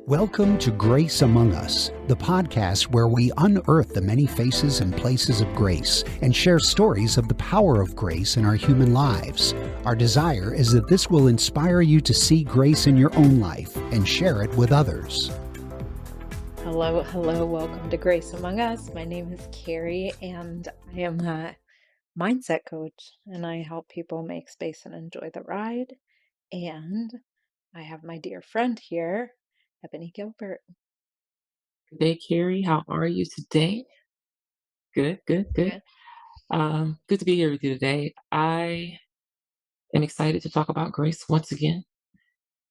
Welcome to Grace Among Us, the podcast where we unearth the many faces and places of grace and share stories of the power of grace in our human lives. Our desire is that this will inspire you to see grace in your own life and share it with others. Hello, welcome to Grace Among Us. My name is Carri and I am a mindset coach and I help people make space and enjoy the ride. And I have my dear friend here, Ebony Gilbert. Good day, Carrie. How are you today? Good. Good to be here with you today. I am excited to talk about grace once again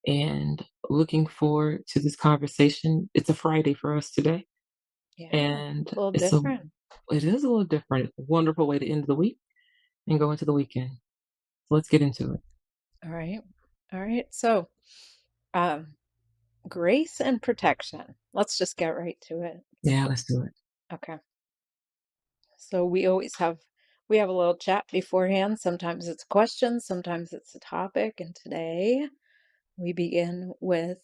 and looking forward to this conversation. It's a Friday for us today. Yeah, And a little different. It is a little different. A wonderful way to end the week and go into the weekend. So let's get into it. All right. So, grace and protection. Let's just get right to it. Yeah, let's do it. Okay. So we have a little chat beforehand. Sometimes it's questions, sometimes it's a topic, and today we begin with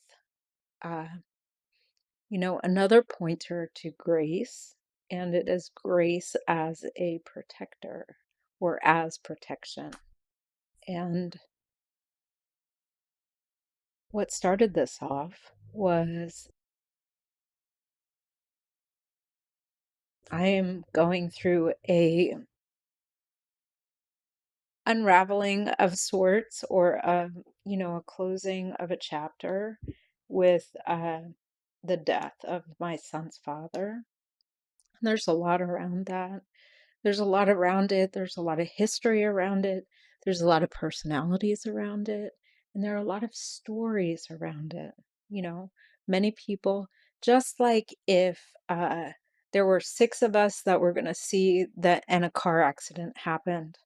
another pointer to grace, and it is grace as a protector or as protection. And what started this off was I am going through a unraveling of sorts, or a closing of a chapter with the death of my son's father. There's a lot around that. There's a lot around it. There's a lot of history around it. There's a lot of personalities around it. And there are a lot of stories around it. Many people, just like if there were 6 of us that were going to see that and a car accident happened.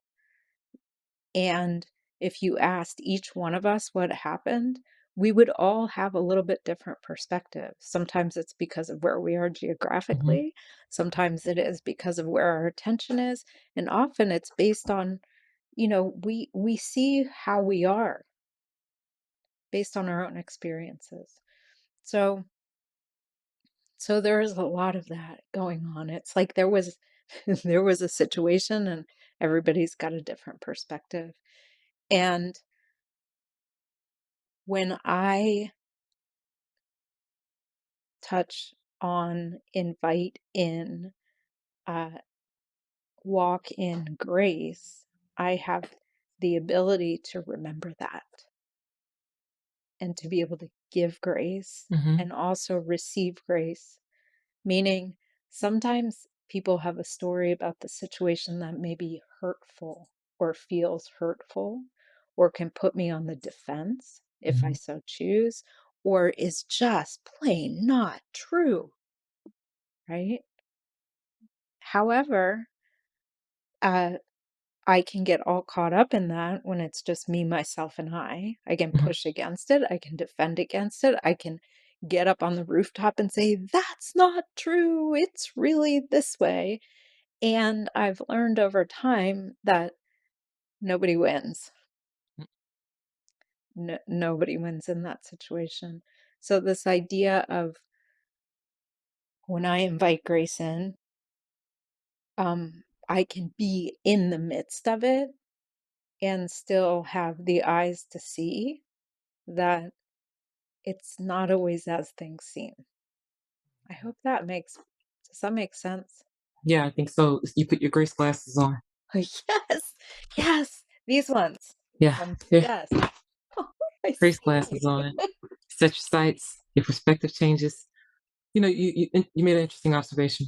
And if you asked each one of us what happened, we would all have a little bit different perspective. Sometimes it's because of where we are geographically. Sometimes it is because of where our attention is. And often it's based on, we see how we are based on our own experiences. So there is a lot of that going on. It's like there was there was a situation and everybody's got a different perspective. And when I touch on, invite in, walk in grace, I have the ability to remember that and to be able to give grace and also receive grace. Meaning, sometimes people have a story about the situation that may be hurtful or feels hurtful or can put me on the defense if I so choose, or is just plain not true, right? However, I can get all caught up in that when it's just me, myself, and I. I can push against it. I can defend against it. I can get up on the rooftop and say, that's not true. It's really this way. And I've learned over time that nobody wins. Nobody wins in that situation. So this idea of when I invite grace in, I can be in the midst of it and still have the eyes to see that it's not always as things seem. I hope does that make sense? Yeah, I think so. You put your grace glasses on. Yes, these ones. Yeah. Yes. Grace glasses on. Set your sights, your perspective changes. You made an interesting observation.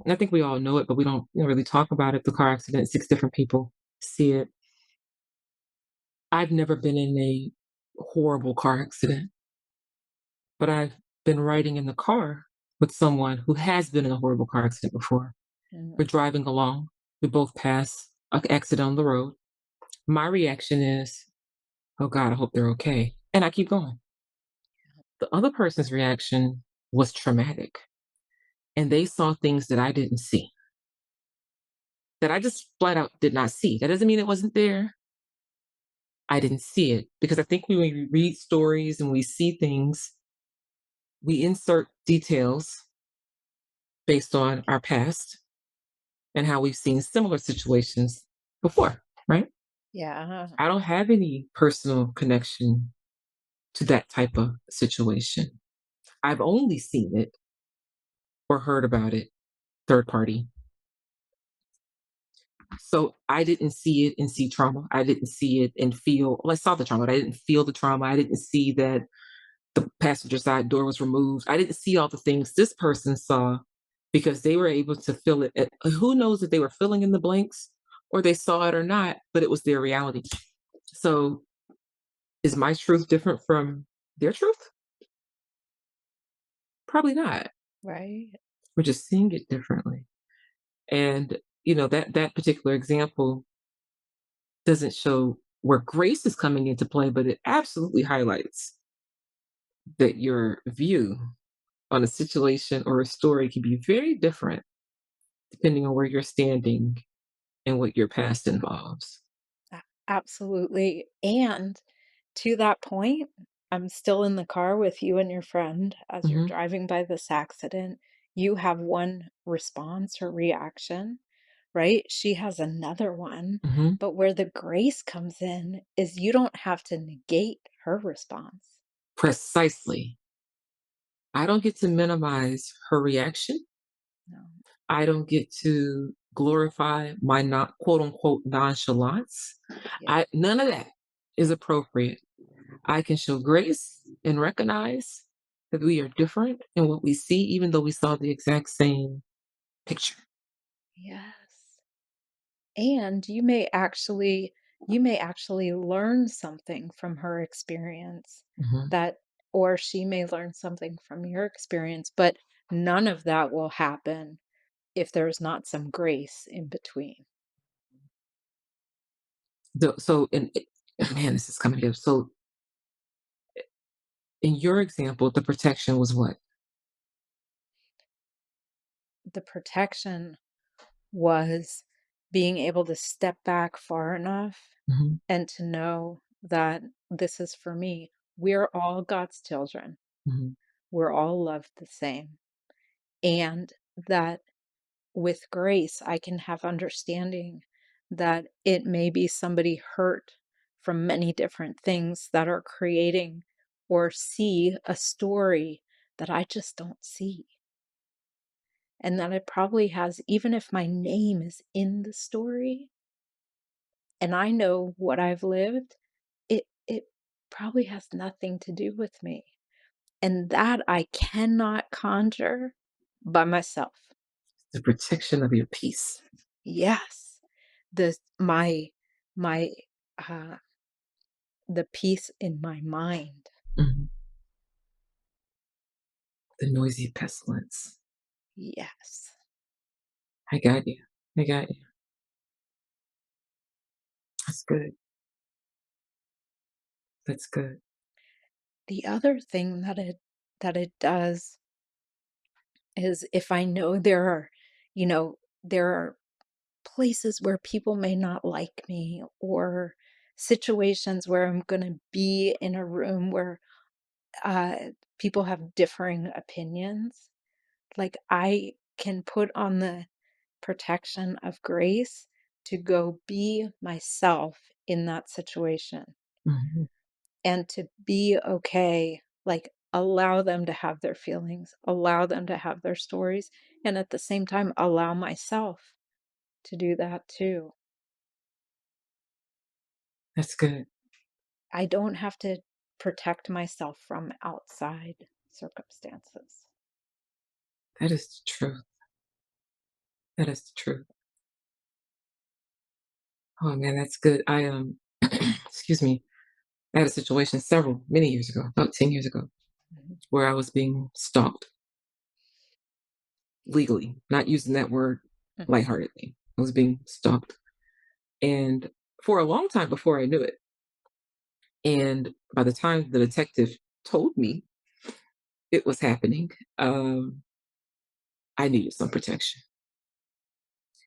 And I think we all know it, but we don't really talk about it. The car accident, 6 different people see it. I've never been in a horrible car accident, but I've been riding in the car with someone who has been in a horrible car accident before. We're driving along. We both pass an accident on the road. My reaction is, oh God, I hope they're okay. And I keep going. The other person's reaction was traumatic. And they saw things that I didn't see, that I just flat out did not see. That doesn't mean it wasn't there. I didn't see it because I think when we read stories and we see things, we insert details based on our past and how we've seen similar situations before, right? Yeah. I don't have any personal connection to that type of situation. I've only seen it or heard about it third party. So I didn't see it and see trauma. I didn't see it and feel, well, I saw the trauma, but I didn't feel the trauma. I didn't see that the passenger side door was removed. I didn't see all the things this person saw because they were able to fill it. Who knows if they were filling in the blanks or they saw it or not, but it was their reality. So is my truth different from their truth? Probably not. Right. We're just seeing it differently. And that particular example doesn't show where grace is coming into play, but it absolutely highlights that your view on a situation or a story can be very different depending on where you're standing and what your past involves. Absolutely. And to that point, I'm still in the car with you and your friend as you're Hmm. driving by this accident. You have one response or reaction, right? She has another one. Hmm. But where the grace comes in is you don't have to negate her response. Precisely. I don't get to minimize her reaction. No. I don't get to glorify my not quote unquote nonchalance. Yeah. None of that is appropriate. I can show grace and recognize that we are different in what we see, even though we saw the exact same picture. Yes. And you may actually learn something from her experience Hmm. that or she may learn something from your experience, but none of that will happen if there's not some grace in between. Man, this is coming together. So, in your example, the protection was what? The protection was being able to step back far enough Hmm. and to know that this is for me. We're all God's children. Hmm. We're all loved the same. And that with grace, I can have understanding that it may be somebody hurt from many different things that are creating or see a story that I just don't see. And that it probably has, even if my name is in the story and I know what I've lived, it probably has nothing to do with me. And that I cannot conjure by myself. The protection of your peace. Yes. The my uh the peace in my mind. Hmm. The noisy pestilence. Yes. I got you. I got you. That's good. That's good. The other thing that it does is if I know there are places where people may not like me or situations where I'm going to be in a room where uh people have differing opinions, like I can put on the protection of grace to go be myself in that situation Hmm. and to be okay, like allow them to have their feelings, allow them to have their stories, and at the same time, allow myself to do that too. That's good. I don't have to protect myself from outside circumstances. That is the truth. That is the truth. Oh man, that's good. Excuse me. I had a situation many years ago, about 10 years ago, Mhm. where I was being stalked legally, not using that word Mhm. lightheartedly. I was being stalked. And for a long time before I knew it. And by the time the detective told me it was happening, I needed some protection.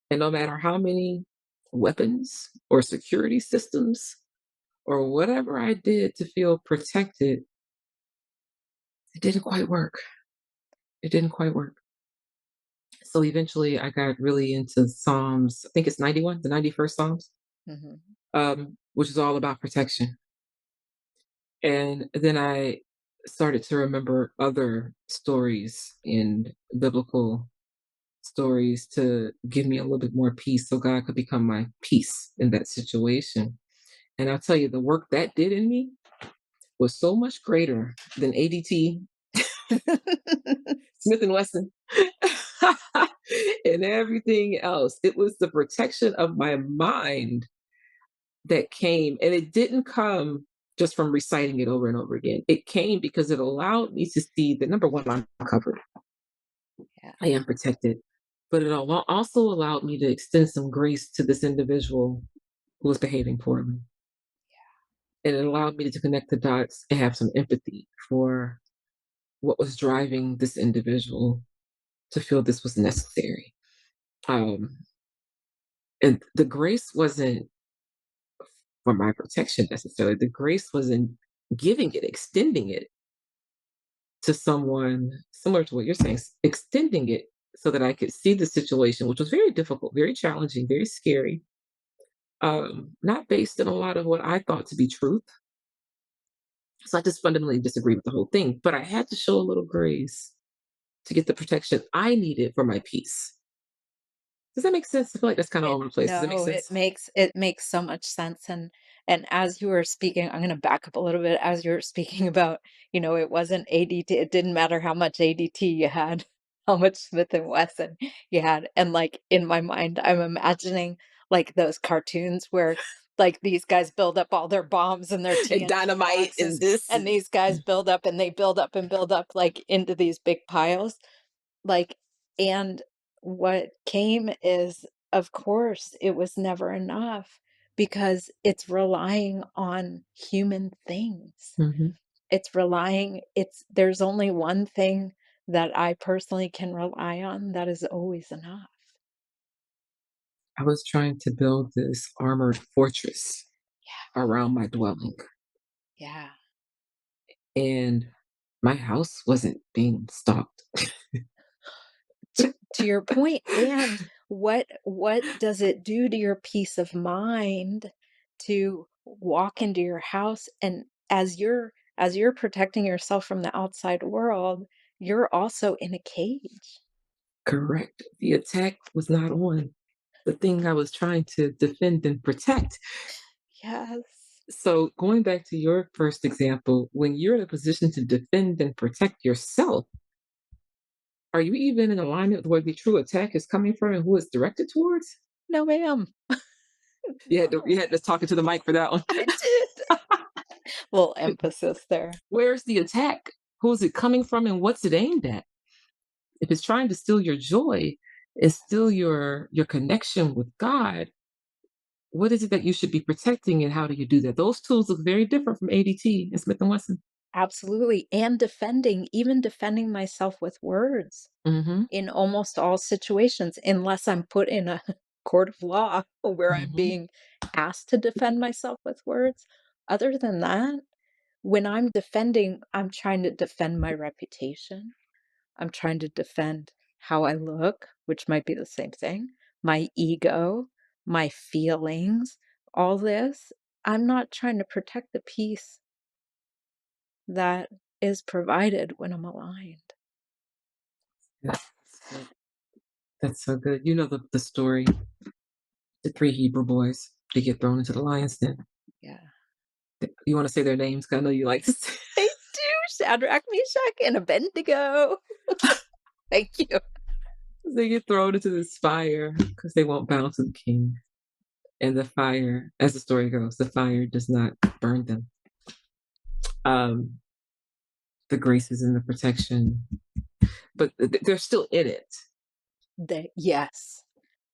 And no matter how many weapons or security systems or whatever I did to feel protected, it didn't quite work. It didn't quite work. So eventually I got really into Psalms. I think it's 91, the 91st Psalms, Mhm. which is all about protection. And then I started to remember other stories and biblical stories to give me a little bit more peace so God could become my peace in that situation. And I'll tell you, the work that did in me was so much greater than ADT, Smith and Wesson, and everything else. It was the protection of my mind that came, and it didn't come just from reciting it over and over again. It came because it allowed me to see that number one, I'm covered, Yeah. I am protected, but it also allowed me to extend some grace to this individual who was behaving poorly. And it allowed me to connect the dots and have some empathy for what was driving this individual to feel this was necessary. Um, and the grace wasn't for my protection necessarily. The grace was in giving it, extending it to someone similar to what you're saying, extending it so that I could see the situation, which was very difficult, very challenging, very scary, not based in a lot of what I thought to be truth. So I just fundamentally disagree with the whole thing, but I had to show a little grace to get the protection I needed for my peace. Does that make sense? I feel like that's kind of all It over the place. Does that make no, sense? it makes so much sense, and as you were speaking, I'm gonna back up a little bit. As you were speaking about, it wasn't ADT, it didn't matter how much ADT you had, how much Smith& and Wesson you had, and, like, in my mind, I'm imagining, like, those cartoons where, like, these guys build up all their bombs and their And TNT dynamite boxes, and this. and these guys build up and they build up and build up, like, into these big piles. Like, and what came is, of course, it was never enough because it's relying on human things. Mhm. There's only one thing that I personally can rely on that is always enough. I was trying to build this armored fortress around my dwelling, Yeah. and my house wasn't being stocked. To your point, and what does it do to your peace of mind to walk into your house and as you're protecting yourself from the outside world, you're also in a cage. Correct. The attack was not on the thing I was trying to defend and protect. Yes. So, going back to your first example, when you're in a position to defend and protect yourself, are you even in alignment with where the true attack is coming from and who it's directed towards? No, ma'am. You No, had to talk into the mic for that one. I did. Little emphasis there. Where's the attack? Who's it coming from and what's it aimed at? If it's trying to steal your joy and steal your connection with God, what is it that you should be protecting and how do you do that? Those tools look very different from ADT and Smith and Wesson. Absolutely, and even defending myself with words. Mhm. In almost all situations, unless I'm put in a court of law where I'm Mhm. being asked to defend myself with words. Other than that, when I'm defending, I'm trying to defend my reputation. I'm trying to defend how I look, which might be the same thing, my ego, my feelings, all this. I'm not trying to protect the peace that is provided when I'm aligned. That's so that's so good. You know the story, the 3 Hebrew boys, they get thrown into the lion's den. Yeah. You wanna say their names? 'Cause I know you like to say. I do, Shadrach, Meshach, and Abednego. Thank you. They get thrown into this fire because they won't bow to the king. And the fire, as the story goes, the fire does not burn them. Um, the graces and the protection, but they're still in it. Yes.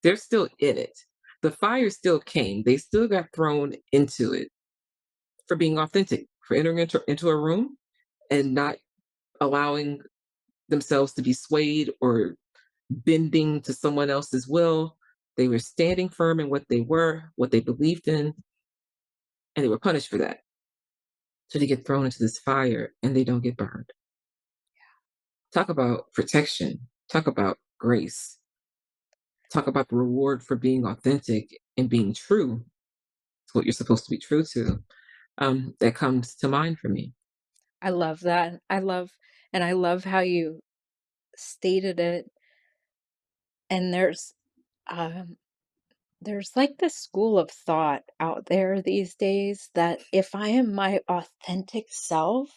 They're still in it. The fire still came. They still got thrown into it for being authentic, for entering into a room and not allowing themselves to be swayed or bending to someone else's will. They were standing firm in what they were, what they believed in, and they were punished for that. So they get thrown into this fire and they don't get burned. Talk about protection. Talk about grace. Talk about the reward for being authentic and being true to what you're supposed to be true to. That comes to mind for me. I love that. I love how you stated it. And um, there's like this school of thought out there these days that if I am my authentic self,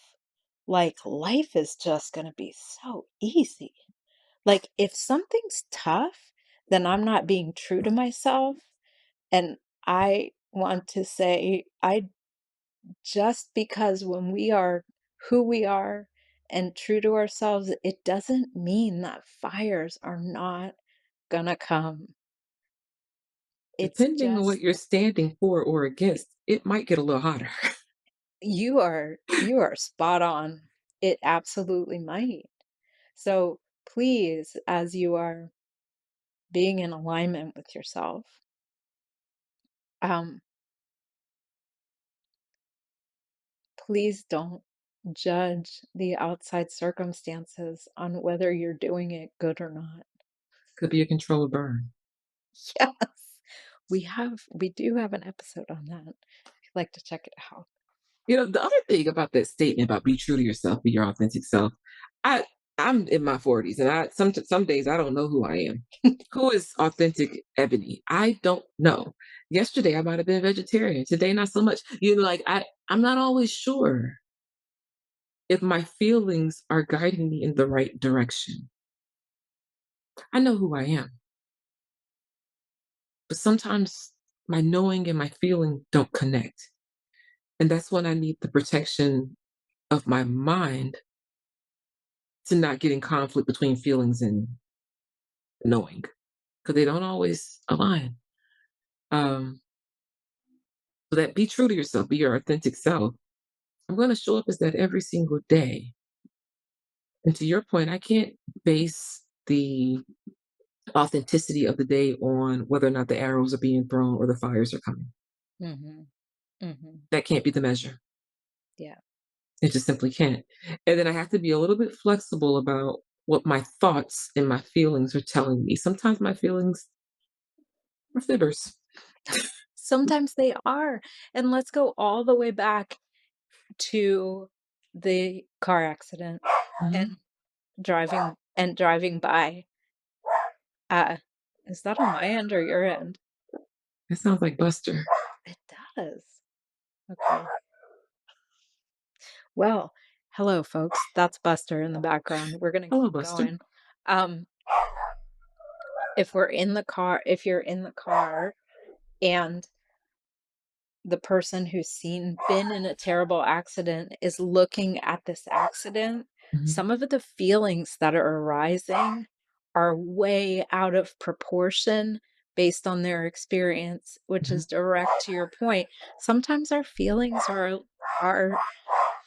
like life is just going to be so easy. Like if something's tough, then I'm not being true to myself. And I want to say, I just because when we are who we are and true to ourselves, it doesn't mean that fires are not gonna come. It's Depending on what just you're standing for or against, it might get a little hotter. you are spot on. It absolutely might. So please, as you are being in alignment with yourself, um, please don't judge the outside circumstances on whether you're doing it good or not. Could be a controlled burn. Yes. We do have an episode on that. If you'd like to check it out. The other thing about that statement about be true to yourself, be your authentic self, I I'm in my 40s and some days I don't know who I am. Who is authentic Ebony? I don't know. Yesterday I might have been vegetarian. Today not so much. Like I'm not always sure if my feelings are guiding me in the right direction. I know who I am, but sometimes my knowing and my feeling don't connect. And that's when I need the protection of my mind to not get in conflict between feelings and knowing, because they don't always align. Um, so that be true to yourself, be your authentic self. I'm going to show up as that every single day. And to your point, I can't base the authenticity of the day on whether or not the arrows are being thrown or the fires are coming. Mhm. Mhm. That can't be the measure. Yeah. It just simply can't. And then I have to be a little bit flexible about what my thoughts and my feelings are telling me. Sometimes my feelings are fibbers. Sometimes they are. And let's go all the way back to the car accident Mhm. and driving by. Uh, is that on my end or your end? It sounds like Buster. It does. Okay. Well, hello, folks. That's Buster in the background. We're gonna Hello, keep Buster. going. Um, if you're in the car and the person who's been in a terrible accident is looking at this accident, Mhm. some of the feelings that are arising are way out of proportion based on their experience, which Mhm. is direct to your point. Sometimes our feelings are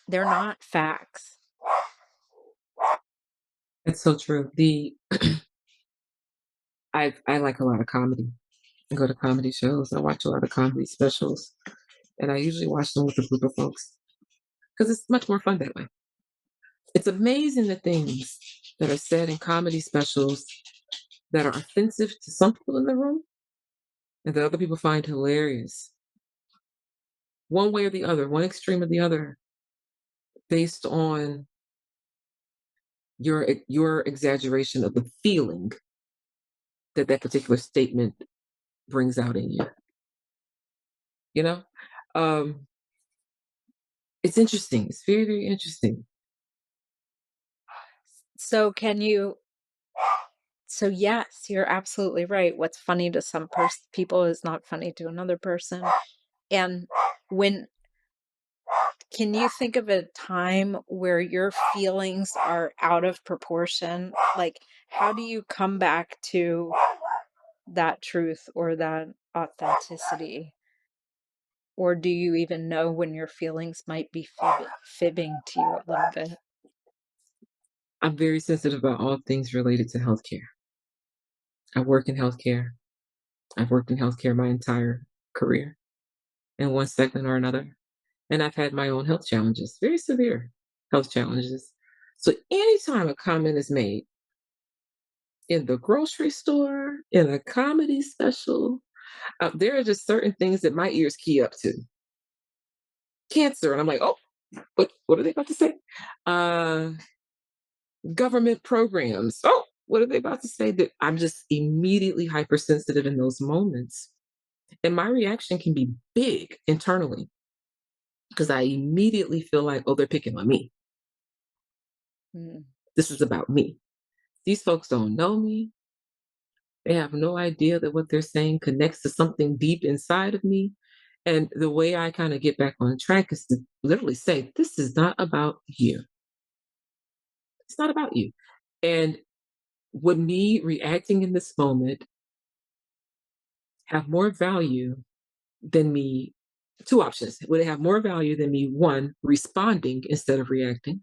they're not facts. It's so true. I like a lot of comedy. I go to comedy shows. I watch a lot of comedy specials, and I usually watch them with a group of folks because it's much more fun that way. It's amazing the things that are said in comedy specials that are offensive to some people in the room and that other people find hilarious. One way or the other, one extreme or the other, based on your exaggeration of the feeling that that particular statement brings out in you. You know, um, it's interesting. It's very very interesting. So can you so yes, you're absolutely right. What's funny to some people is not funny to another person. And when can you think of a time where your feelings are out of proportion? Like, how do you come back to that truth or that authenticity? Or do you even know when your feelings might be fibbing to you a little bit? I'm very sensitive about all things related to healthcare. I work in healthcare. I've worked in healthcare my entire career in one segment or another. And I've had my own health challenges, very severe health challenges. So anytime a comment is made in the grocery store, in a comedy special, there are just certain things that my ears key up to. Cancer, and I'm like, oh, what are they about to say? Uh, Government programs. Oh, what are they about to say? That I'm just immediately hypersensitive in those moments. And my reaction can be big internally because I immediately feel like, oh, they're picking on me. Mm. This is about me. These folks don't know me. They have no idea that what they're saying connects to something deep inside of me. And the way I kind of get back on track is to literally say, this is not about you. It's not about you. And would me reacting in this moment have more value than me? Two options. Would it have more value than me, one, responding instead of reacting,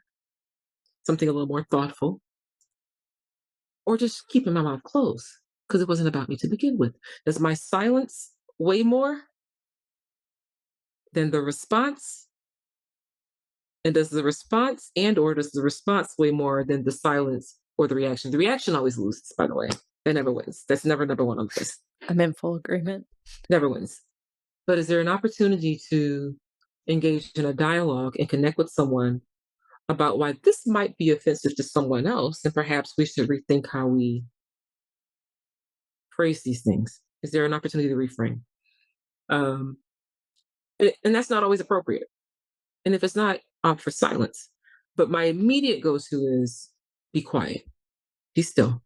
something a little more thoughtful, or just keeping my mouth closed because it wasn't about me to begin with? Does my silence weigh more than the response? And does the response weigh more than the silence or the reaction? The reaction always loses, by the way. It never wins. That's never number one on the list. I'm in full agreement. Never wins. But is there an opportunity to engage in a dialogue and connect with someone about why this might be offensive to someone else, and perhaps we should rethink how we phrase these things? Is there an opportunity to reframe? Um, and that's not always appropriate. And if it's not, opt for silence. But my immediate go-to is be quiet, be still,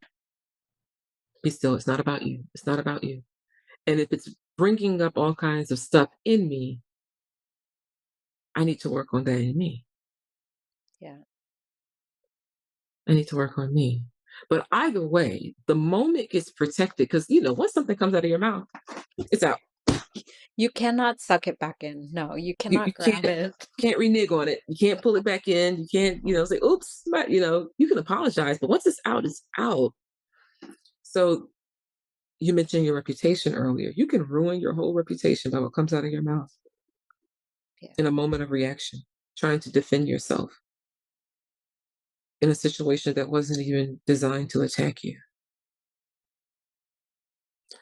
be still. It's not about you. It's not about you. And if it's bringing up all kinds of stuff in me, I need to work on that in me. Yeah. I need to work on me. But either way, the moment gets protected because, once something comes out of your mouth, it's out. You cannot suck it back in. No, you You cannot grab can't it. can't renege on it. You can't pull it back in. You can't, say, oops, you can apologize, but once it's out. So you mentioned your reputation earlier. You can ruin your whole reputation by what comes out of your mouth Yeah, in a moment of reaction, trying to defend yourself in a situation that wasn't even designed to attack you.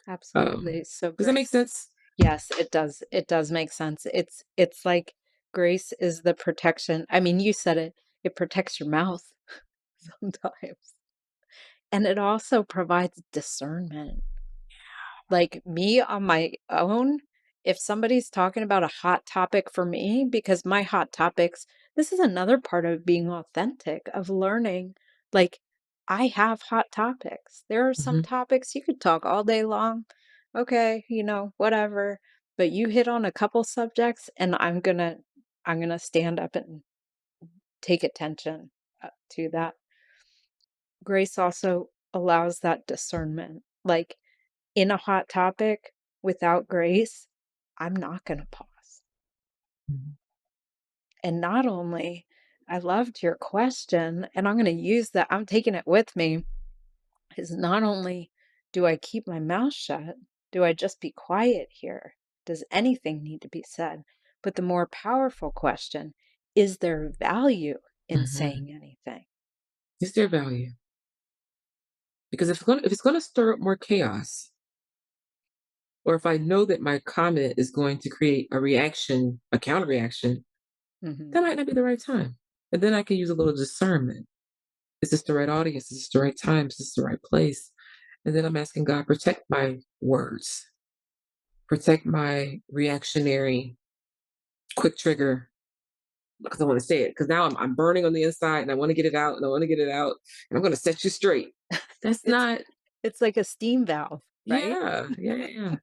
absolutely. So Does that make sense? yes, it does. It does make sense. It's like grace is the protection. I mean, you said it. It protects your mouth sometimes. And it also provides discernment. Like me on my own, if somebody's talking about a hot topic for me, because my hot topics, this is another part of being authentic, of learning. Like, I have hot topics. There are some Hmm. topics you could talk all day long. Okay, whatever. But you hit on a couple subjects and I'm gonna stand up and take attention to that. Grace also allows that discernment. Like, in a hot topic, without grace, I'm not going to pause. And not only, I loved your question, and I'm going to use that, I'm taking it with me, is not only do I keep my mouth shut, do I just be quiet here? Does anything need to be said? But the more powerful question, is there value in Hmm. saying anything? Is there value? Because if it's gonna stir up more chaos, or if I know that my comment is going to create a reaction, a counter reaction, Hmm. that might not be the right time. And then I can use a little discernment. Is this the right audience? Is this the right time? Is this the right place? And then I'm asking God, protect my words, protect my reactionary, quick trigger, because I want to say it. Because now I'm burning on the inside and I want to get it out and I want to get it out. And I'm going to set you straight. That's It's not, it's like a steam valve, right? yeah, yeah, yeah, yeah.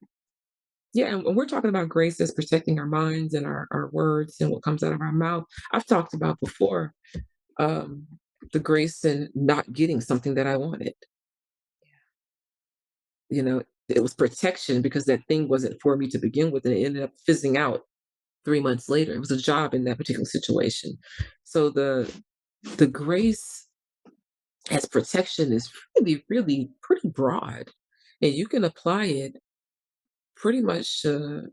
Yeah, and we're talking about grace as protecting our minds and our words and what comes out of our mouth. I've talked about before um, the grace in not getting something that I wanted. It was protection because that thing wasn't for me to begin with, and it ended up fizzing out 3 months later. It was a job in that particular situation. So the grace as protection is really, really pretty broad, and you can apply it pretty much a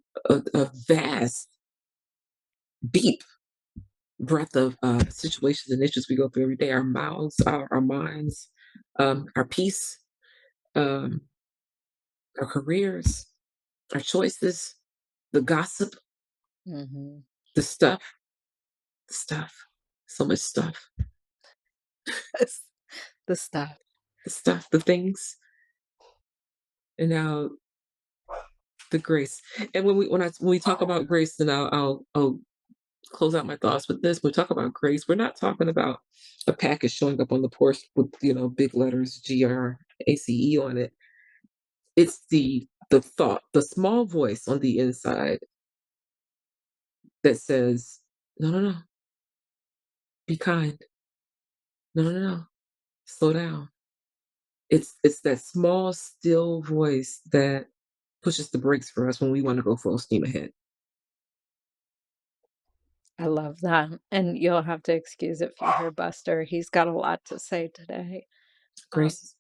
vast, deep breadth of situations and issues we go through every day, our mouths, our minds, our peace, um, our careers, our choices, the gossip, Hmm. the stuff, the stuff, so much stuff, The stuff. the stuff, the things, and now the grace. And when we talk about grace, and I'll close out my thoughts with this. When we talk about grace, we're not talking about a package showing up on the porch with big letters GRACE on it. It's the thought, the small voice on the inside that says, "No, no, no, be kind. No, no, no, no, slow down." It's that small, still voice that pushes the brakes for us when we want to go full steam ahead. I love that. And you'll have to excuse if you hear Buster. He's got a lot to say today. Um, Grace.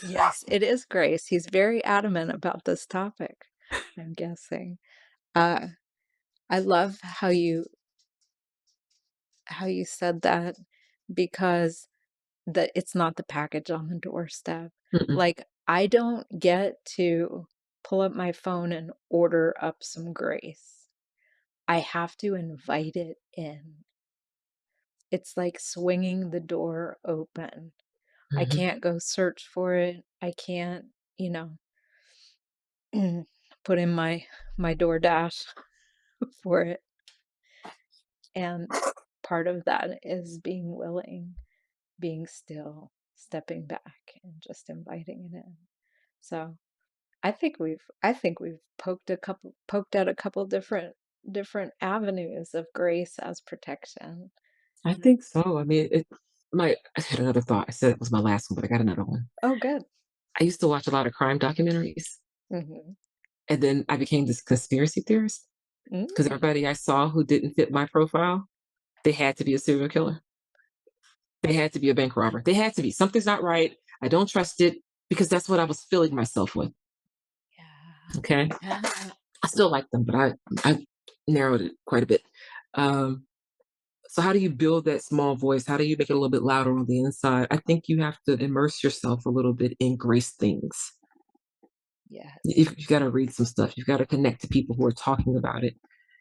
yes, it is Grace. He's very adamant about this topic, I'm guessing. Uh, I love how you said that because it's not the package on the doorstep. Mm-mm. Like, I don't get to pull up my phone and order up some grace. I have to invite it in. It's like swinging the door open. I Mhm. can't go search for it. I can't, you know, put in my DoorDash for it. And part of that is being willing, being still, stepping back and just inviting it in. So I think we've poked at a couple different avenues of grace as protection. I think so. I mean, I had another thought. I said it was my last one, but I got another one. Oh, good. I used to watch a lot of crime documentaries, Hmm. and then I became this conspiracy theorist because Mm. everybody I saw who didn't fit my profile, they had to be a serial killer. They had to be a bank robber. They had to be. Something's not right. I don't trust it because that's what I was filling myself with. Yeah. Okay. Yeah. I still like them, but I narrowed it quite a bit. Um, so how do you build that small voice? How do you make it a little bit louder on the inside? I think you have to immerse yourself a little bit in grace things. Yes. You've got to read some stuff. You've got to connect to people who are talking about it,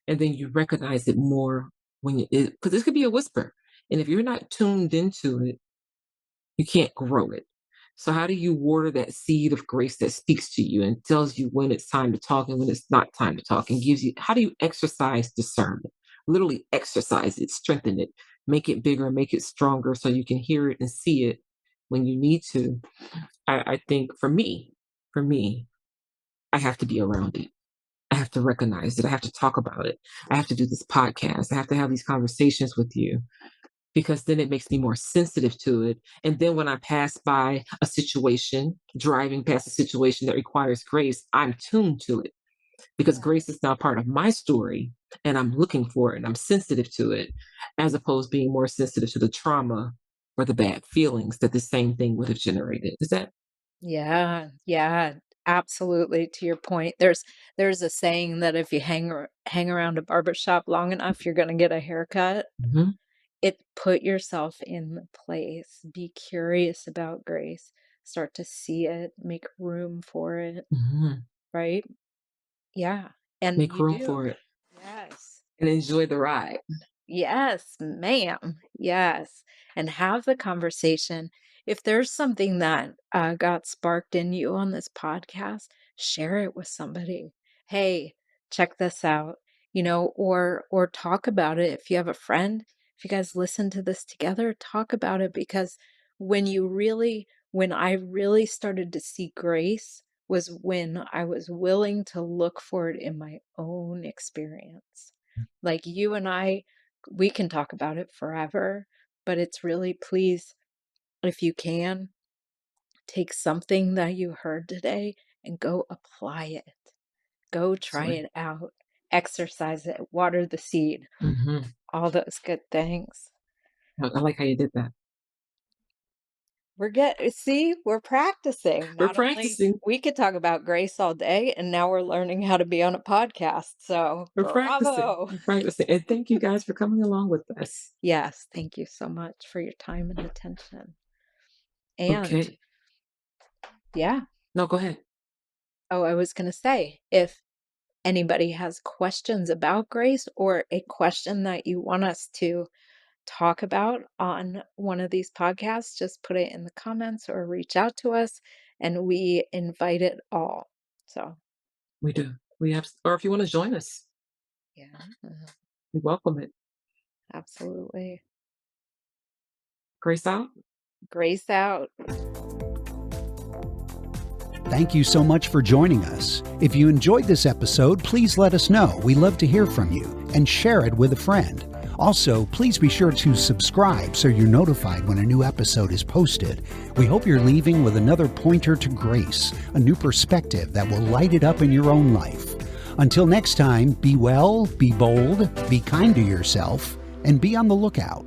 and then you recognize it more when because this could be a whisper, and if you're not tuned into it, you can't grow it. So how do you water that seed of grace that speaks to you and tells you when it's time to talk and when it's not time to talk and gives you how do you exercise discernment? Literally exercise it, strengthen it, make it bigger, make it stronger so you can hear it and see it when you need to. I think for me, I have to be around it. I have to recognize it. I have to talk about it. I have to do this podcast. I have to have these conversations with you because then it makes me more sensitive to it. And then when I pass by a situation, driving past a situation that requires grace, I'm tuned to it because Yeah. grace is now part of my story and I'm looking for it and I'm sensitive to it, as opposed to being more sensitive to the trauma or the bad feelings that the same thing would have generated. Is that? Yeah, yeah, absolutely. To your point, there's a saying that if you hang around a barber shop long enough, you're gonna get a haircut. Hmm. Put yourself in the place. Be curious about grace. Start to see it, make room for it, Hmm. right? Yeah. And Make you room do. for it Yes. and enjoy the ride. Yes, ma'am. Yes. And have the conversation. If there's something that got sparked in you on this podcast, share it with somebody. Hey, check this out, or talk about it. If you have a friend, if you guys listen to this together, talk about it because when I really started to see grace was when I was willing to look for it in my own experience. Like you and I, we can talk about it forever, but it's really please, if you can, take something that you heard today and go apply it. Go try Absolutely. it out. Exercise it, water the seed, Hmm. all those good things. I like how you did that. we're practicing. We're Not only practicing. we could talk about grace all day, and now we're learning how to be on a podcast. So We're practicing. bravo. We're practicing. And thank you guys for coming along with us. Yes, thank you so much for your time and attention. And Okay. yeah. No, go ahead. Oh, I was going to say, if anybody has questions about grace or a question that you want us to talk about on one of these podcasts, just put it in the comments or reach out to us, and we invite it all. So We do. We have, or if you want to join us, yeah, we welcome it. absolutely. Grace out. Grace out. Thank you so much for joining us. If you enjoyed this episode, please let us know. We love to hear from you, and share it with a friend. Also, please be sure to subscribe so you're notified when a new episode is posted. We hope you're leaving with another pointer to grace, a new perspective that will light it up in your own life. Until next time, be well, be bold, be kind to yourself, and be on the lookout.